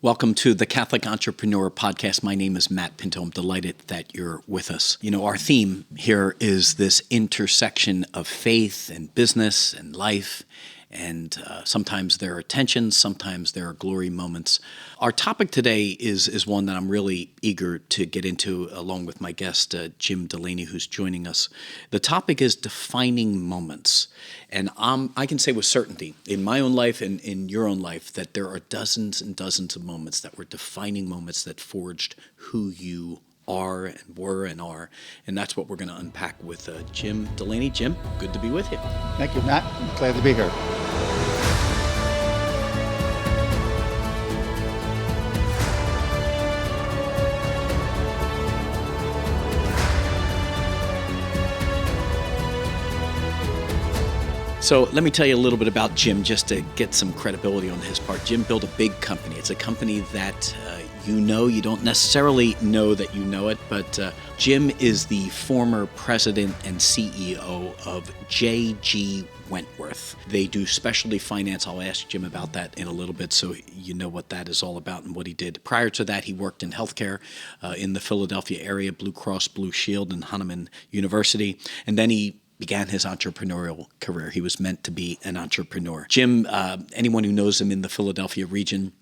Welcome to the Catholic Entrepreneur Podcast. My name is Matt Pinto. I'm delighted that you're with us. You know, our theme here is this intersection of faith and business and life. And sometimes there are tensions, sometimes there are glory moments. Our topic today is one that I'm really eager to get into, along with my guest, Jim Delaney, who's joining us. The topic is defining moments. And I can say with certainty, in my own life and in your own life, that there are dozens and dozens of moments that were defining moments that forged who you are and were and are. And that's what we're going to unpack with Jim Delaney. Jim, good to be with you. Thank you, Matt. Glad to be here. So let me tell you a little bit about Jim, just to get some credibility on his part. Jim built a big company. It's a company that you don't necessarily know that you know it, but Jim is the former president and CEO of J.G. Wentworth. They do specialty finance. I'll ask Jim about that in a little bit so you know what that is all about and what he did. Prior to that, he worked in healthcare in the Philadelphia area, Blue Cross Blue Shield and Hahnemann University, and then he began his entrepreneurial career. He was meant to be an entrepreneur. Jim, anyone who knows him in the Philadelphia region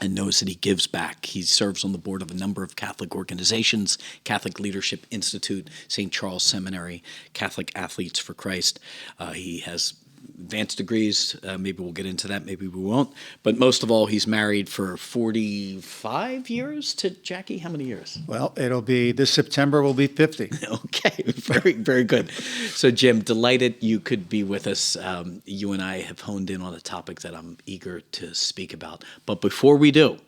and knows that he gives back. He serves on the board of a number of Catholic organizations, Catholic Leadership Institute, St. Charles Seminary, Catholic Athletes for Christ. He has advanced degrees. Maybe we'll get into that. Maybe we won't. But most of all, he's married for 45 years to Jackie. How many years? Well, this September will be 50. Okay, very, very good. So, Jim, delighted you could be with us. You and I have honed in on a topic that I'm eager to speak about. But before we do,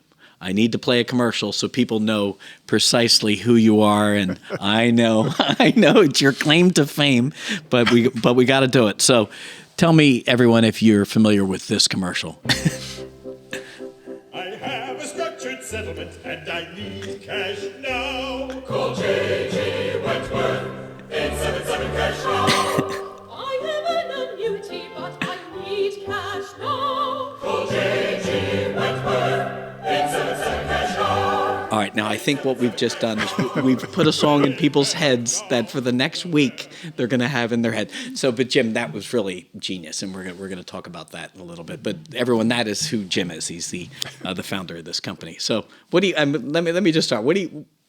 I need to play a commercial so people know precisely who you are. And I know it's your claim to fame, but we got to do it. So tell me, everyone, if you're familiar with this commercial. I have a structured settlement and I need cash now. Call J.G. Wentworth, 877 cash now. I have an annuity, but I need cash now. Call J.G. Wentworth, 877 cash now. All right, now I think what we've just done is we've put a song in people's heads that for the next week they're going to have in their head. So, but Jim, that was really genius, and we're going to talk about that in a little bit. But everyone, that is who Jim is. He's the founder of this company. So, what do you? Let me just start.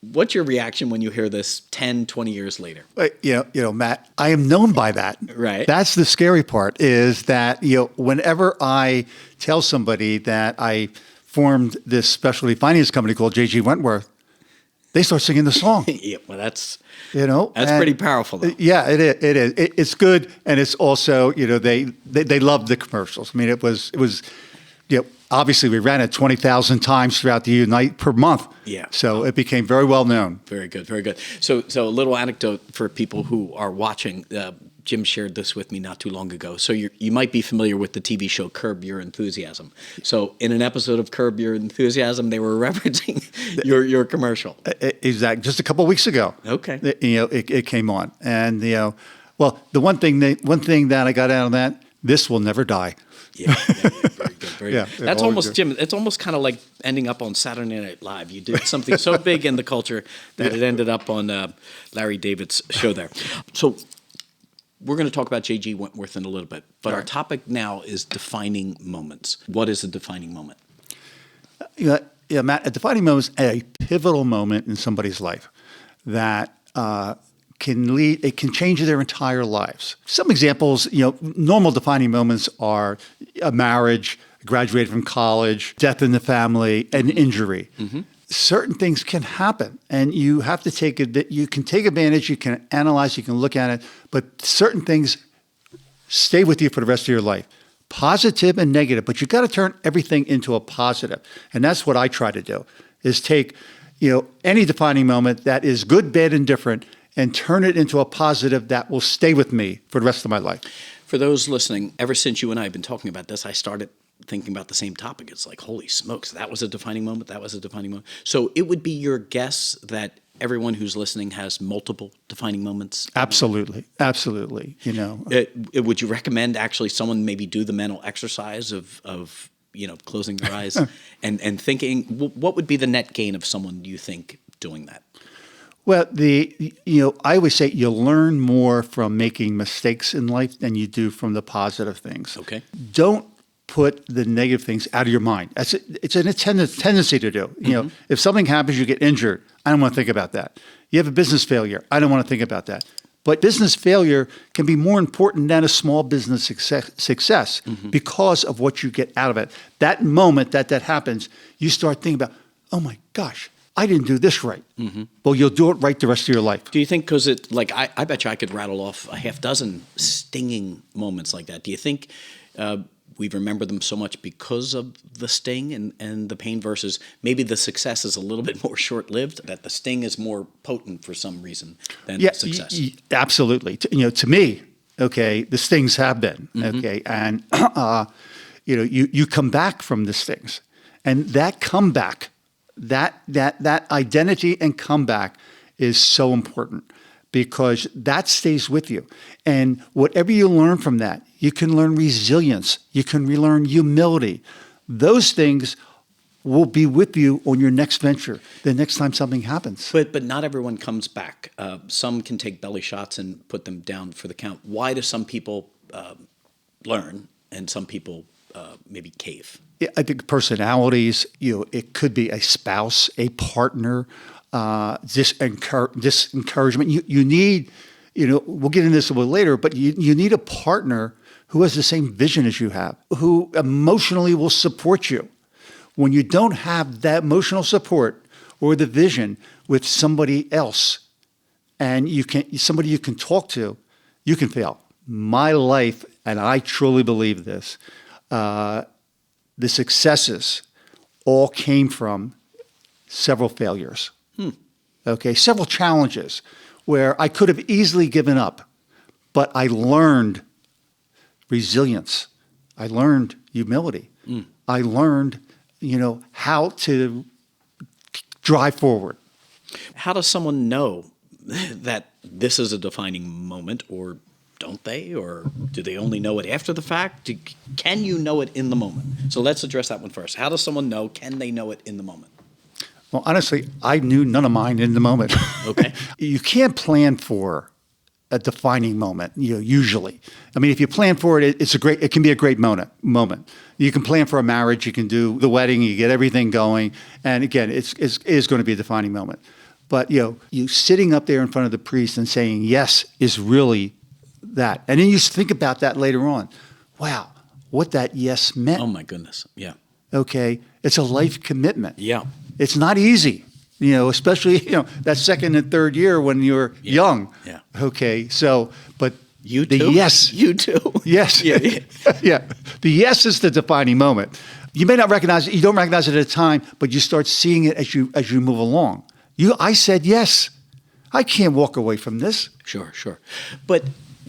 What's your reaction when you hear this 10, 20 years later? You know, Matt, I am known by that. Right. That's the scary part, is that, whenever I tell somebody that I formed this specialty finance company called J.G. Wentworth, they start singing the song. Yeah, well, that's pretty powerful, though. Yeah, it is. It's good, and it's also, they love the commercials. I mean, it was obviously we ran it 20,000 times throughout the night per month. Yeah. So it became very well known. Very good, very good. So a little anecdote for people who are watching. Jim shared this with me not too long ago. So you might be familiar with the TV show Curb Your Enthusiasm. So in an episode of Curb Your Enthusiasm, they were referencing your commercial. Exactly. Just a couple of weeks ago. Okay. It came on, and the one thing that I got out of that, this will never die. Yeah, very good, very Yeah, good. That's almost, Jim, it's almost kind of like ending up on Saturday Night Live. You did something so big in the culture that it ended up on Larry David's show there. So we're going to talk about J.G. Wentworth in a little bit, but our topic now is defining moments. What is a defining moment? Yeah, Matt, a defining moment is a pivotal moment in somebody's life that it can change their entire lives. Some examples, normal defining moments are a marriage, graduating from college, death in the family, an injury. Mm-hmm. Certain things can happen, and you have to take it. You can take advantage, you can analyze, you can look at it, but certain things stay with you for the rest of your life, positive and negative. But you've got to turn everything into a positive, and that's what I try to do: is take, any defining moment that is good, bad, and different, and turn it into a positive that will stay with me for the rest of my life. For those listening, ever since you and I have been talking about this, I started thinking about the same topic. It's like, holy smokes, that was a defining moment. That was a defining moment. So it would be your guess that everyone who's listening has multiple defining moments? Absolutely. Absolutely. Would you recommend actually someone maybe do the mental exercise of closing their eyes and thinking, what would be the net gain of someone, do you think, doing that? Well, I always say you learn more from making mistakes in life than you do from the positive things. Okay. Don't put the negative things out of your mind. It's a tendency to do. If something happens, you get injured. I don't want to think about that. You have a business failure. I don't want to think about that. But business failure can be more important than a small business success because of what you get out of it. That moment that happens, you start thinking about, oh my gosh, I didn't do this right. Well, you'll do it right the rest of your life. Do you think, because I bet you I could rattle off a half dozen stinging moments like that. Do you think we remember them so much because of the sting and the pain versus maybe the success is a little bit more short-lived, that the sting is more potent for some reason than the success? Absolutely. To me, okay, the stings have been, okay, and you come back from the stings, and that comeback, that identity and comeback is so important because that stays with you. And whatever you learn from that, you can learn resilience, you can relearn humility. Those things will be with you on your next venture, the next time something happens. But not everyone comes back. Some can take belly shots and put them down for the count. Why do some people learn and some people maybe cave? Yeah, I think personalities, it could be a spouse, a partner, this encouragement. You need, we'll get into this a little later, but you need a partner who has the same vision as you have, who emotionally will support you. When you don't have that emotional support or the vision with somebody else, and somebody you can talk to, you can fail. My life, and I truly believe this, the successes all came from several failures. Okay, several challenges where I could have easily given up, but I learned resilience. I learned humility. I learned, how to drive forward. How does someone know that this is a defining moment, or don't they? Or do they only know it after the fact? Can you know it in the moment? So let's address that one first. How does someone know? Can they know it in the moment? Well, honestly, I knew none of mine in the moment. Okay. You can't plan for a defining moment, usually. I mean, if you plan for it, it can be a great moment. You can plan for a marriage, you can do the wedding, you get everything going. And again, it is going to be a defining moment. But, you sitting up there in front of the priest and saying yes is really that. And then you think about that later on. Wow, what that yes meant. Oh, my goodness. Yeah. Okay. It's a life commitment. Yeah. It's not easy, especially, that second and third year when you're young. Yeah. Okay. So, but you the too? yes. You too. Yes. Yeah. Yeah. The yes is the defining moment. You may not recognize it. You don't recognize it at a time, but you start seeing it as you move along. I said yes. I can't walk away from this. Sure. But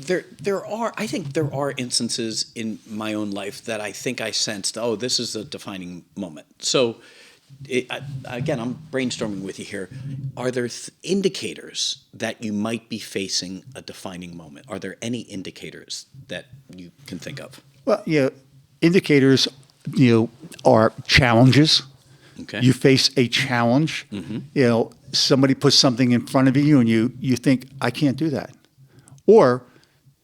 I think there are instances in my own life that I think I sensed, this is a defining moment. So, again, I'm brainstorming with you here. Are there indicators that you might be facing a defining moment? Are there any indicators that you can think of? Well, indicators, are challenges. Okay. You face a challenge. Somebody puts something in front of you and you think, I can't do that. Or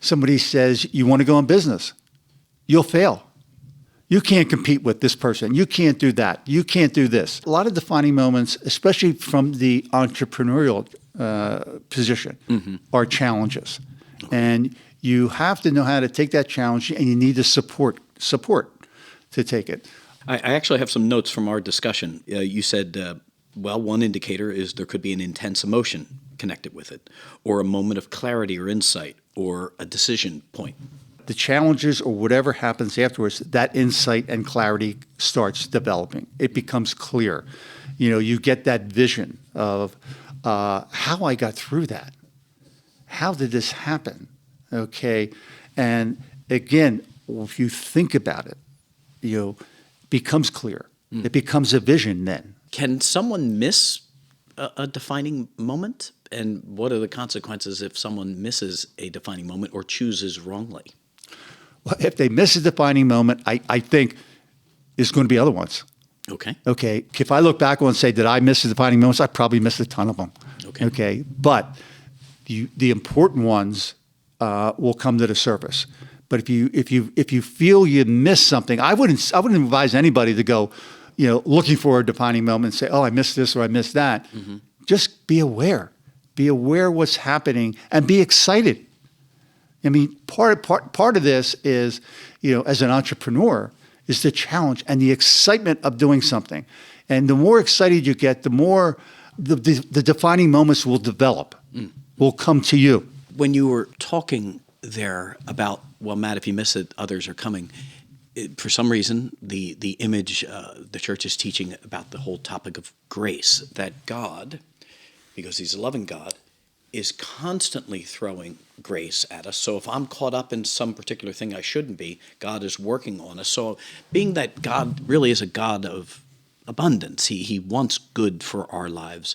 somebody says, you want to go in business. You'll fail. You can't compete with this person. You can't do that. You can't do this. A lot of defining moments, especially from the entrepreneurial position, are challenges. And you have to know how to take that challenge, and you need the support to take it. I actually have some notes from our discussion. You said, one indicator is there could be an intense emotion connected with it, or a moment of clarity or insight, or a decision point. The challenges or whatever happens afterwards, that insight and clarity starts developing. It becomes clear. You get that vision of how I got through that. How did this happen? Okay. And again, if you think about it, becomes clear. It becomes a vision then. Can someone miss a defining moment? And what are the consequences if someone misses a defining moment or chooses wrongly? Well, if they miss a defining moment, I think There's going to be other ones. Okay. Okay. If I look back and say, did I miss the defining moments? I probably missed a ton of them. Okay. Okay. But the important ones will come to the surface. But if you feel you missed something, I wouldn't advise anybody to go, looking for a defining moment and say, oh, I missed this or I missed that. Mm-hmm. Just be aware. Be aware what's happening and be excited. I mean, part of this is, as an entrepreneur, is the challenge and the excitement of doing something. And the more excited you get, the more the defining moments will develop, will come to you. When you were talking there about, well, Matt, if you miss it, others are coming. For some reason, the image the church is teaching about the whole topic of grace, that God, because he's a loving God, is constantly throwing grace at us. So if I'm caught up in some particular thing I shouldn't be, God is working on us. So being that God really is a God of abundance, he wants good for our lives,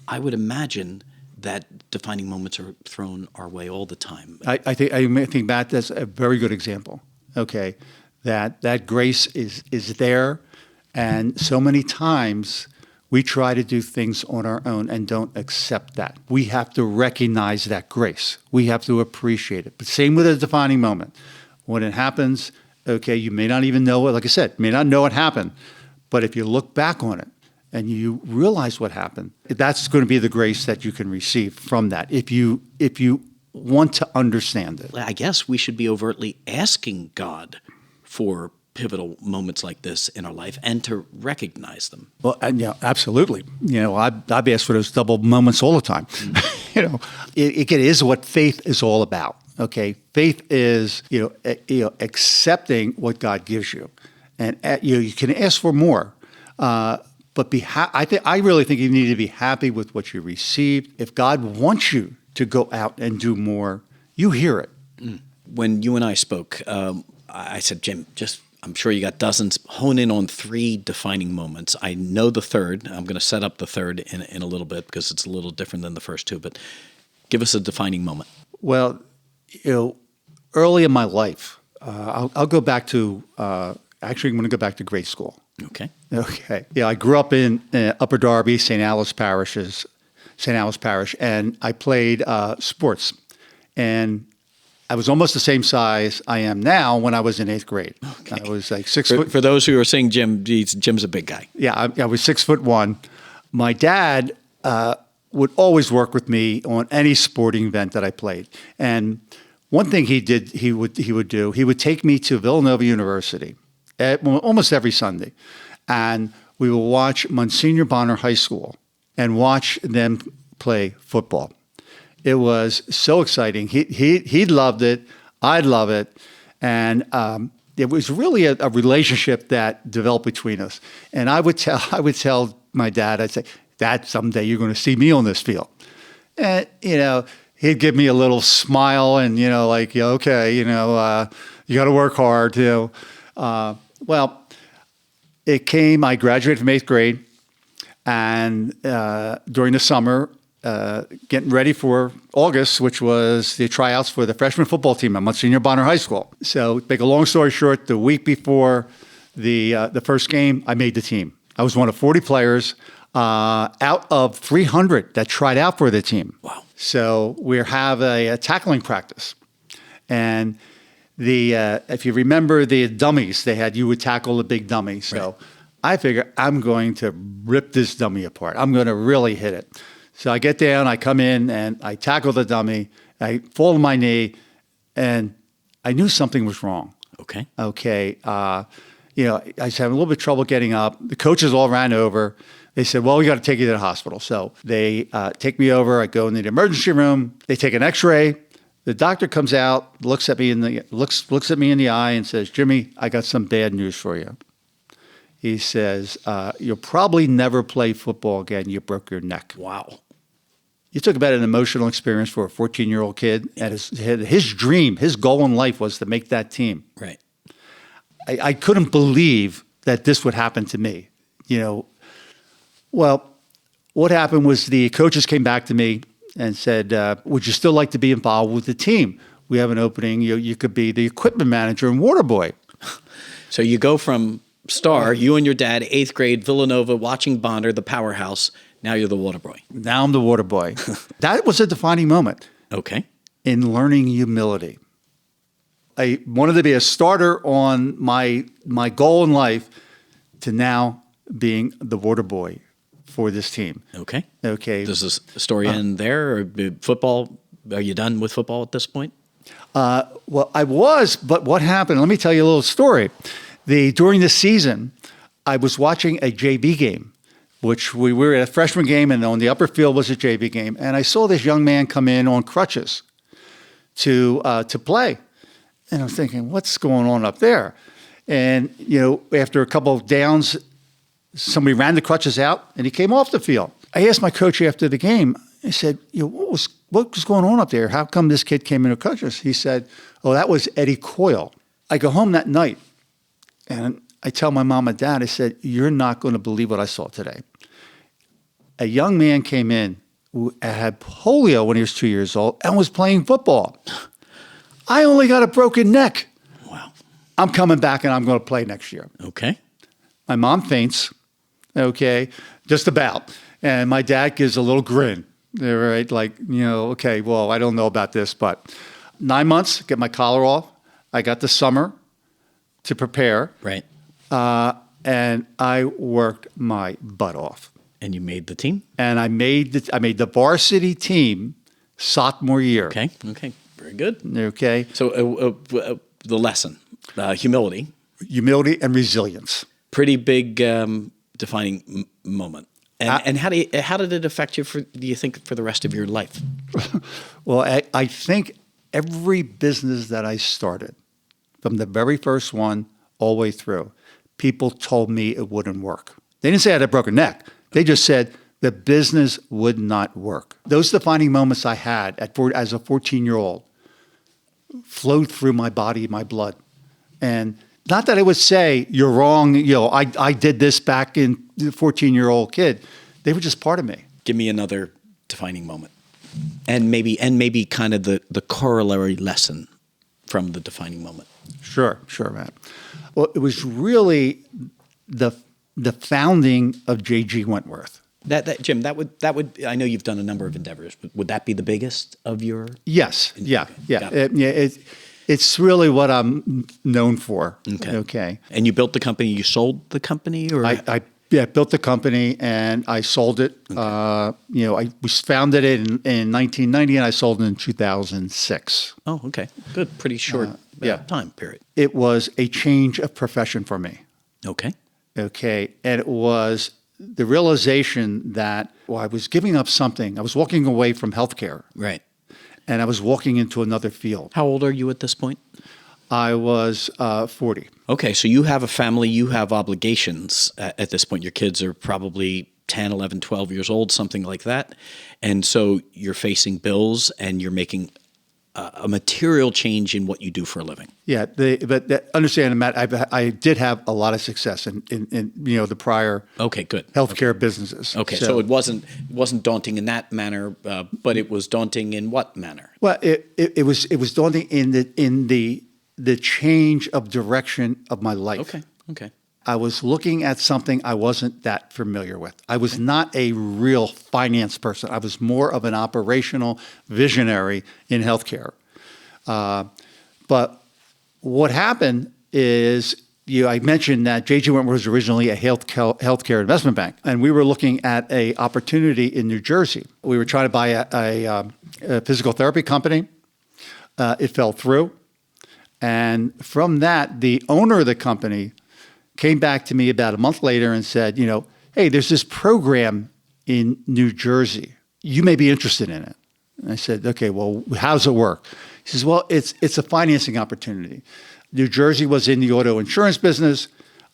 I would imagine that defining moments are thrown our way all the time. I think Matt, that's a very good example. Okay, that grace is there, and so many times we try to do things on our own and don't accept that. We have to recognize that grace. We have to appreciate it. But same with a defining moment. When it happens, okay, you may not even know it. Like I said, may not know it happened. But if you look back on it and you realize what happened, that's going to be the grace that you can receive from that. If you want to understand it. I guess we should be overtly asking God for pivotal moments like this in our life and to recognize them. Well, absolutely. I've asked for those double moments all the time. It is what faith is all about. Okay, faith is accepting what God gives you, and you can ask for more, but I really think you need to be happy with what you received. If God wants you to go out and do more, you hear it. When you and I spoke, I said, Jim, I'm sure you got dozens. Hone in on 3 defining moments. I know the third. I'm going to set up the third in a little bit because it's a little different than the first 2. But give us a defining moment. Well, early in my life, I'll go back to, actually I'm going to go back to grade school. Okay. Okay. Yeah, I grew up in Upper Darby, St. Alice Parish, and I played sports. And I was almost the same size I am now when I was in 8th grade. Okay. I was like 6 foot. For those who are seeing Jim, Jim's a big guy. Yeah, I was 6'1". My dad would always work with me on any sporting event that I played. And one thing he would take me to Villanova University almost every Sunday, and we would watch Monsignor Bonner High School and watch them play football. It was so exciting. He loved it. I'd love it. And it was really a relationship that developed between us. And I would tell my dad, I'd say, Dad, someday you're going to see me on this field. And, he'd give me a little smile and, okay, you got to work hard, well, it came, I graduated from 8th grade. And during the summer, getting ready for August, which was the tryouts for the freshman football team at Monsignor Bonner High School. So, make a long story short, the week before the first game, I made the team. I was one of 40 players out of 300 that tried out for the team. Wow! So we have a tackling practice, and if you remember the dummies, you would tackle the big dummy. So right. I figure I'm going to rip this dummy apart. I'm going to really hit it. So I get down, I come in, and I tackle the dummy. I fall on my knee, and I knew something was wrong. Okay. I was having a little bit of trouble getting up. The coaches all ran over. They said, well, we got to take you to the hospital. So they take me over. I go into the emergency room. They take an X-ray. The doctor comes out, looks at me in the eye and says, Jimmy, I got some bad news for you. He says, you'll probably never play football again. You broke your neck. Wow. You talk about an emotional experience for a 14-year-old kid. And his dream, his goal in life was to make that team. Right. I couldn't believe that this would happen to me. Well, what happened was the coaches came back to me and said, would you still like to be involved with the team? We have an opening. You could be the equipment manager and water boy. So you go from star, you and your dad, 8th grade, Villanova, watching Bonner, the powerhouse. Now you're the water boy. Now I'm the water boy. That was a defining moment Okay. in learning humility. I wanted to be a starter on my goal in life to now being the water boy for this team. Okay. Okay. Does this story end there? Or football? Are you done with football at this point? Well, I was, but what happened? Let me tell you a little story. During the season, I was watching a JV game, which we were at a freshman game, and on the upper field was a JV game, and I saw this young man come in on crutches to play, and I'm thinking, what's going on up there? And after a couple of downs, somebody ran the crutches out, and he came off the field. I asked my coach after the game. I said, what was going on up there? How come this kid came into crutches? He said, oh, that was Eddie Coyle. I go home that night, and I tell my mom and dad, I said, you're not going to believe what I saw today. A young man came in who had polio when he was 2 years old and was playing football. I only got a broken neck. Wow. I'm coming back and I'm going to play next year. Okay. My mom faints, okay, just about. And my dad gives a little grin. They're right, like, okay, well, I don't know about this, but 9 months, get my collar off. I got the summer to prepare. Right. And I worked my butt off. And you made the team? And I made the varsity team sophomore year. Okay. Okay. Very good. Okay. So the lesson, humility. Humility and resilience. Pretty big defining moment. And how did it affect you, do you think, for the rest of your life? Well, I think every business that I started, from the very first one all the way through, people told me it wouldn't work. They didn't say I had a broken neck. They just said the business would not work. Those defining moments I had as a 14-year-old flowed through my body, my blood. And not that I would say, you're wrong, I did this back in the 14-year-old kid. They were just part of me. Give me another defining moment. And maybe kind of the corollary lesson from the defining moment. Sure, Matt. Well, it was really the founding of J.G. Wentworth. That Jim, that would I know you've done a number of endeavors, but would that be the biggest of your? Yes. Yeah. Okay, It's really what I'm known for. Okay. And you built the company. You sold the company, or I built the company and I sold it. Okay. We founded it in 1990 and I sold it in 2006. Oh, okay, good. Pretty short time period. It was a change of profession for me. Okay. And it was the realization that I was giving up something. I was walking away from healthcare. Right. And I was walking into another field. How old are you at this point? I was 40. Okay, so you have a family, you have obligations at this point. Your kids are probably 10, 11, 12 years old, something like that. And so you're facing bills and you're making a material change in what you do for a living. Yeah, but understand, Matt, I did have a lot of success in the prior healthcare businesses. Okay, so it wasn't daunting in that manner, but it was daunting in what manner? Well, it was daunting in the change of direction of my life. Okay. I was looking at something I wasn't that familiar with. I was not a real finance person. I was more of an operational visionary in healthcare. But what happened is, I mentioned that J.G. Wentworth was originally a healthcare investment bank, and we were looking at an opportunity in New Jersey. We were trying to buy a physical therapy company. It fell through. And from that, the owner of the company came back to me about a month later and said, hey, there's this program in New Jersey. You may be interested in it. And I said, okay, well, how does it work? He says, well, it's a financing opportunity. New Jersey was in the auto insurance business.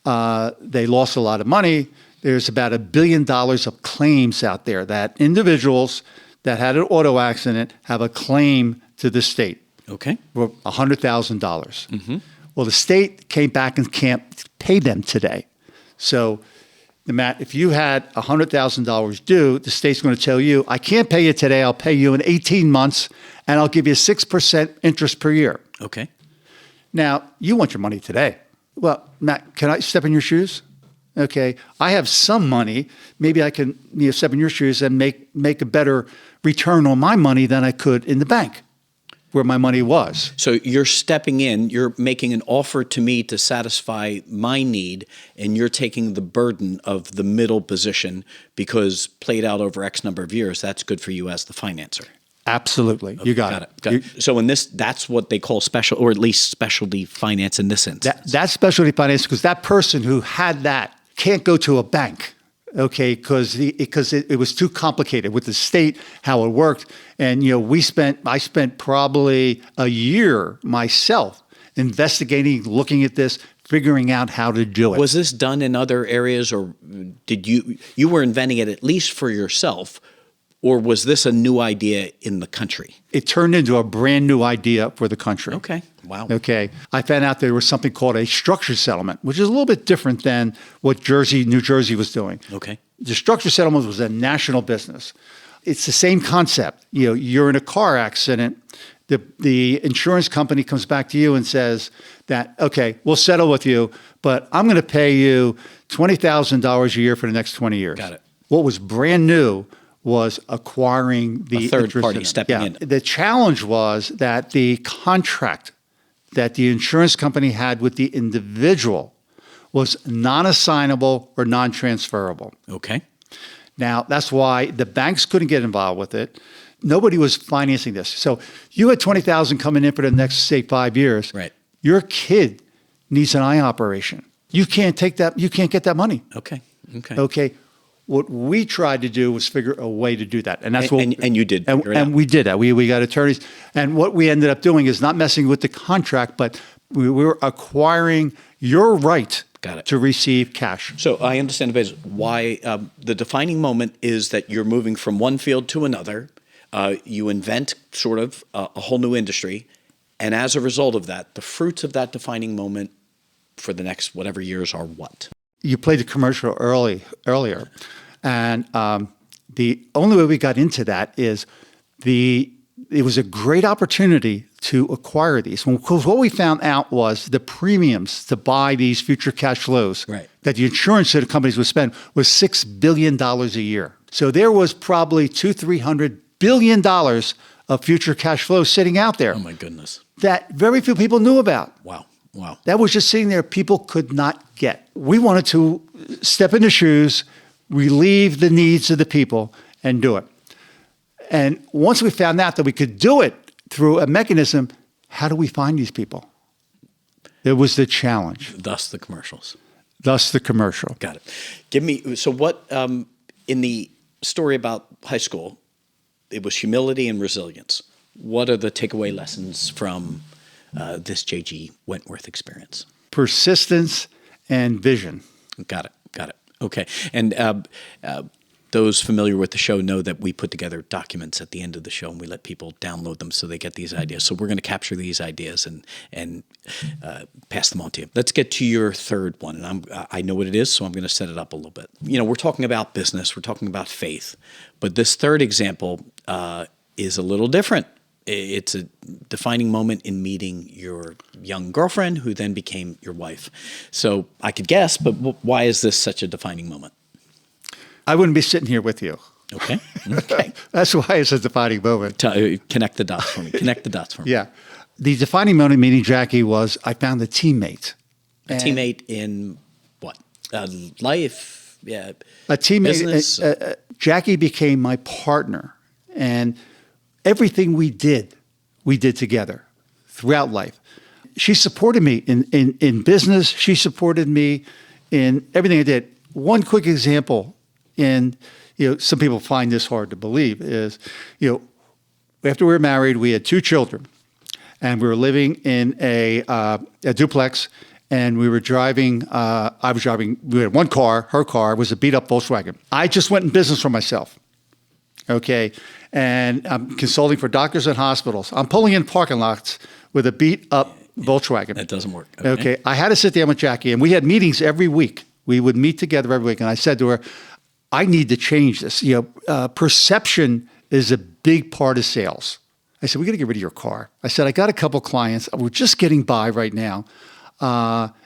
They lost a lot of money. There's about $1 billion of claims out there that individuals that had an auto accident have a claim to the state. Okay. For $100,000. Mm-hmm. Well, the state came back and can't pay them today. So, Matt, if you had $100,000 due, the state's going to tell you, I can't pay you today. I'll pay you in 18 months, and I'll give you 6% interest per year. Okay. Now, you want your money today. well, Matt, can I step in your shoes? Okay, I have some money. Maybe I can step in your shoes and make a better return on my money than I could in the bank where my money was. So you're stepping in, you're making an offer to me to satisfy my need, and you're taking the burden of the middle position because played out over X number of years, that's good for you as the financer. Absolutely. You got it. Got it. So that's what they call special, or at least specialty finance in this instance. That's specialty finance because that person who had that can't go to a bank, okay, because it was too complicated with the state, how it worked. And, I spent probably a year myself investigating, looking at this, figuring out how to do it. Was this done in other areas, or did you were inventing it at least for yourself, or was this a new idea in the country? It turned into a brand new idea for the country. Okay. Wow. Okay. I found out there was something called a structured settlement, which is a little bit different than what New Jersey was doing. Okay. The structured settlement was a national business. It's the same concept. You're in a car accident. The insurance company comes back to you and says that, okay, we'll settle with you, but I'm going to pay you $20,000 a year for the next 20 years. Got it. What was brand new was acquiring the A third interest party in it. stepping in. The challenge was that the contract that the insurance company had with the individual was non-assignable or non-transferable. Okay. Now, that's why the banks couldn't get involved with it. Nobody was financing this. So you had $20,000 coming in for the next, say, 5 years. Right. Your kid needs an eye operation. You can't take that. You can't get that money. Okay. Okay. What we tried to do was figure a way to do that, and that's what. And you did. And we did that. We got attorneys, and what we ended up doing is not messing with the contract, but we were acquiring your right to receive cash. So I understand why the defining moment is that you're moving from one field to another. You invent sort of a whole new industry, and as a result of that, the fruits of that defining moment for the next whatever years are what? You played the commercial earlier, and the only way we got into that is it was a great opportunity to acquire these. Because what we found out was the premiums to buy these future cash flows that the insurance companies would spend was $6 billion a year. So there was probably $200-300 billion of future cash flow sitting out there. Oh my goodness. That very few people knew about. Wow. That was just sitting there people could not get. We wanted to step in the shoes, relieve the needs of the people, and do it. And once we found out that we could do it through a mechanism, how do we find these people? It was the challenge. Thus the commercials. Thus the commercial. Got it. So what, in the story about high school, it was humility and resilience. What are the takeaway lessons from this J.G. Wentworth experience? Persistence and vision. Got it. Okay. And those familiar with the show know that we put together documents at the end of the show, and we let people download them so they get these ideas. So we're going to capture these ideas and pass them on to you. Let's get to your third one, and I know what it is, so I'm going to set it up a little bit. We're talking about business, we're talking about faith, but this third example is a little different. It's a defining moment in meeting your young girlfriend, who then became your wife. So I could guess, but why is this such a defining moment? I wouldn't be sitting here with you. Okay. That's why it's a defining moment. Connect the dots for me. Yeah. The defining moment meeting Jackie was I found a teammate. A teammate in what? Life? Yeah. A teammate. Business? Jackie became my partner. And everything we did together throughout life. She supported me in business. She supported me in everything I did. One quick example, and some people find this hard to believe, is after we were married, we had 2 children, and we were living in a duplex, and we were driving. I was driving. We had one car. Her car was a beat-up Volkswagen. I just went in business for myself. Okay, and I'm consulting for doctors and hospitals. I'm pulling in parking lots with a beat-up Volkswagen. That doesn't work. Okay, I had to sit down with Jackie, and we had meetings every week. We would meet together every week, and I said to her, I need to change this. Perception is a big part of sales. I said, we got to get rid of your car. I said, I got a couple clients. We're just getting by right now.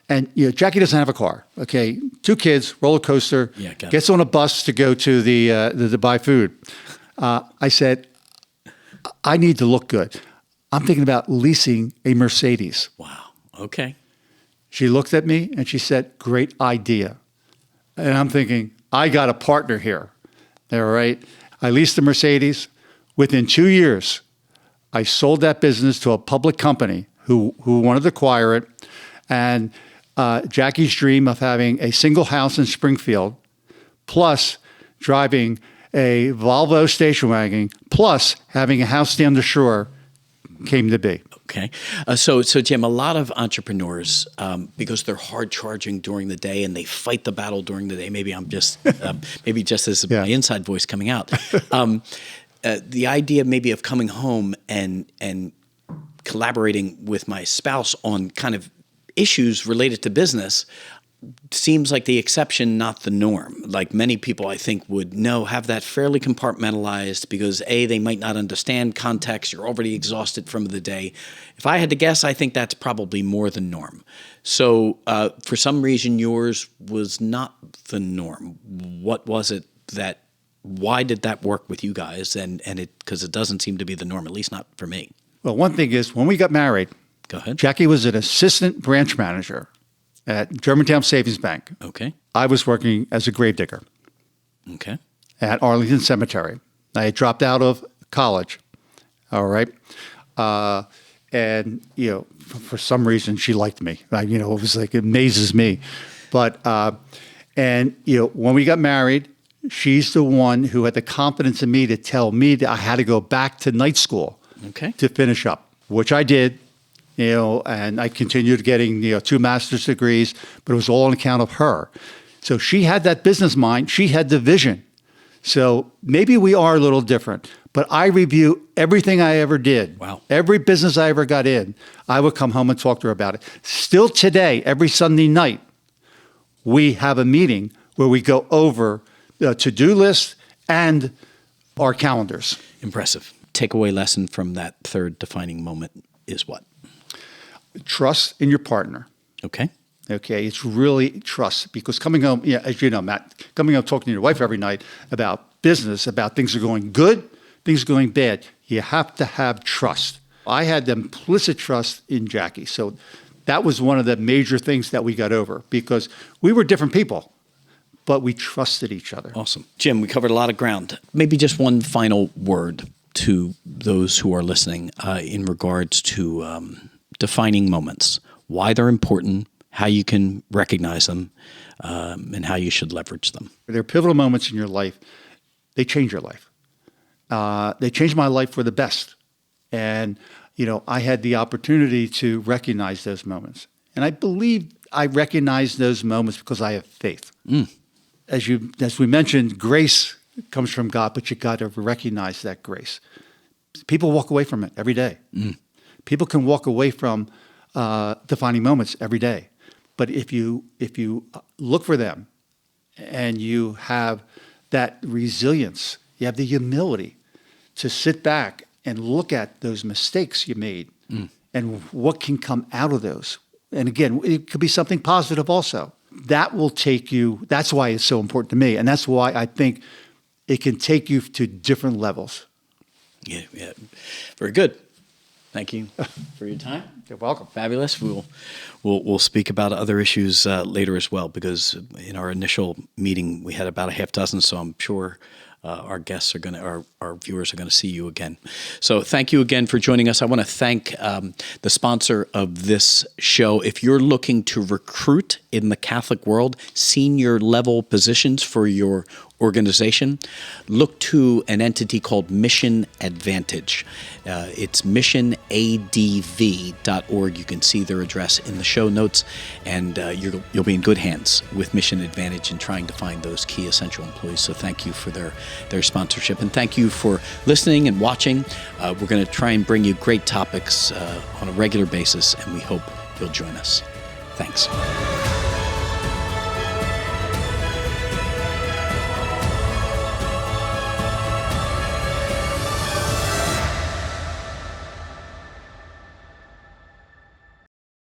And Jackie doesn't have a car. Okay, 2 kids, roller coaster, gets on a bus to go to to buy food. I said, I need to look good. I'm thinking about leasing a Mercedes. Wow. Okay. She looked at me and she said, great idea. And I'm thinking, I got a partner here. All right. I leased a Mercedes. Within 2 years, I sold that business to a public company who wanted to acquire it. And Jackie's dream of having a single house in Springfield, plus driving a Volvo station wagon, plus having a house down the shore, came to be. Okay. So Jim, a lot of entrepreneurs, because they're hard charging during the day and they fight the battle during the day, maybe I'm just, maybe just as my inside voice coming out, the idea maybe of coming home and collaborating with my spouse on kind of issues related to business seems like the exception, not the norm. Like many people, I think, would have that fairly compartmentalized because A, they might not understand context. You're already exhausted from the day. If I had to guess, I think that's probably more the norm. So for some reason, yours was not the norm. What was it why did that work with you guys? And because it doesn't seem to be the norm, at least not for me. Well, one thing is when we got married, go ahead. Jackie was an assistant branch manager at Germantown Savings Bank. Okay. I was working as a gravedigger. Okay. At Arlington Cemetery. I had dropped out of college. All right. And, for some reason, she liked me. It was like, it amazes me. But, when we got married, she's the one who had the confidence in me to tell me that I had to go back to night school to finish up, which I did. And I continued getting, 2 master's degrees, but it was all on account of her. So she had that business mind. She had the vision. So maybe we are a little different, but I review everything I ever did. Wow. Every business I ever got in, I would come home and talk to her about it. Still today, every Sunday night, we have a meeting where we go over the to-do list and our calendars. Impressive. Takeaway lesson from that third defining moment is what? Trust in your partner. Okay. Okay, it's really trust because coming home, as you know, Matt, coming home talking to your wife every night about business, about things are going good, things are going bad, you have to have trust. I had the implicit trust in Jackie. So that was one of the major things that we got over because we were different people, but we trusted each other. Awesome. Jim, we covered a lot of ground. Maybe just one final word to those who are listening in regards to defining moments, why they're important, how you can recognize them, and how you should leverage them. They're pivotal moments in your life. They change your life. They changed my life for the best. And, I had the opportunity to recognize those moments. And I believe I recognize those moments because I have faith. As we mentioned, grace comes from God, but you got to recognize that grace. People walk away from it every day. People can walk away from defining moments every day. But if you look for them and you have that resilience, you have the humility to sit back and look at those mistakes you made and what can come out of those. And again, it could be something positive also. That will take you, that's why it's so important to me. And that's why I think it can take you to different levels. Yeah. Very good. Thank you for your time. You're welcome. Fabulous. We'll speak about other issues later as well, because in our initial meeting we had about a half dozen, so I'm sure our guests our viewers are going to see you again. So thank you again for joining us. I want to thank the sponsor of this show. If you're looking to recruit in the Catholic world, senior level positions for your organization, look to an entity called Mission Advantage. It's missionadv.org. You can see their address in the show notes, and you'll be in good hands with Mission Advantage in trying to find those key essential employees. So thank you for their sponsorship, and thank you for listening and watching. We're going to try and bring you great topics on a regular basis, and we hope you'll join us. Thanks.